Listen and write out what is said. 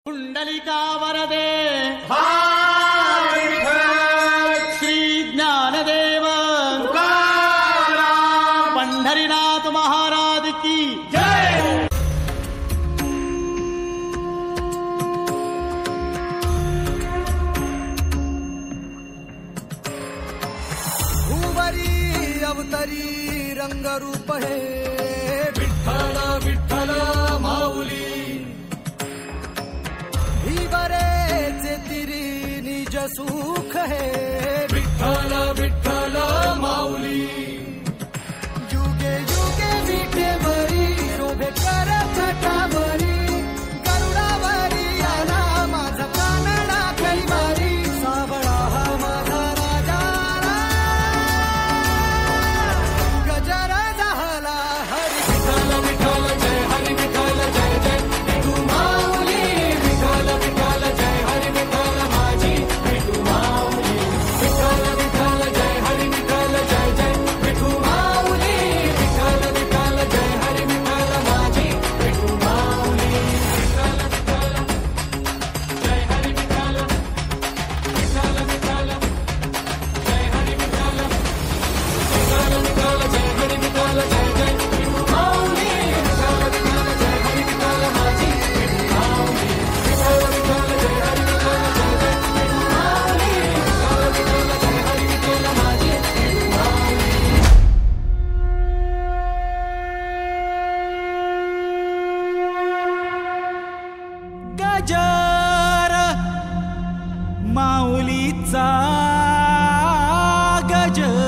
कुंडलिका वरदे श्री ज्ञानदेव पंढरीनाथ महाराज की जय। भूवरी अवतरी रंगरूप हे विठ्ठल विठ्ठल माऊली भीवरेचे तिरी निज सुख हे विठ्ठल विठ्ठल माऊली युगे युगे विठेवरी शोभे कर छटावरी गरुडावरी आला माझा कानडा कैवारी सावळा हा माझा राजा गजरा झाला हरी विठ्ठल विठ्ठल जय हरी विठ्ठल जय जय विठू माऊली विठ्ठल विठ्ठल जय हरी विठ्ठल माझी विठू माऊली विठ्ठल विठ्ठल जय हरी विठ्ठल जय जय विठू माऊली विठ्ठल विठ्ठल जय हरी विठ्ठल माझी विठू माऊली विठ्ठल विठ्ठल जय हरी विठ्ठल विठ्ठल विठ्ठल जय हरी विठ्ठल विठ्ठल विठ्ठल जय हरी विठ्ठल जय जय विठू माऊली विठ्ठल विठ्ठल जय हरी विठ्ठल माझी विठू माऊली विठ्ठल विठ्ठल जय हरी विठ्ठल जय जय विठू माऊली विठ्ठल विठ्ठल जय हरी विठ्ठल माझी विठू माऊली। गजर माऊलीचा गजर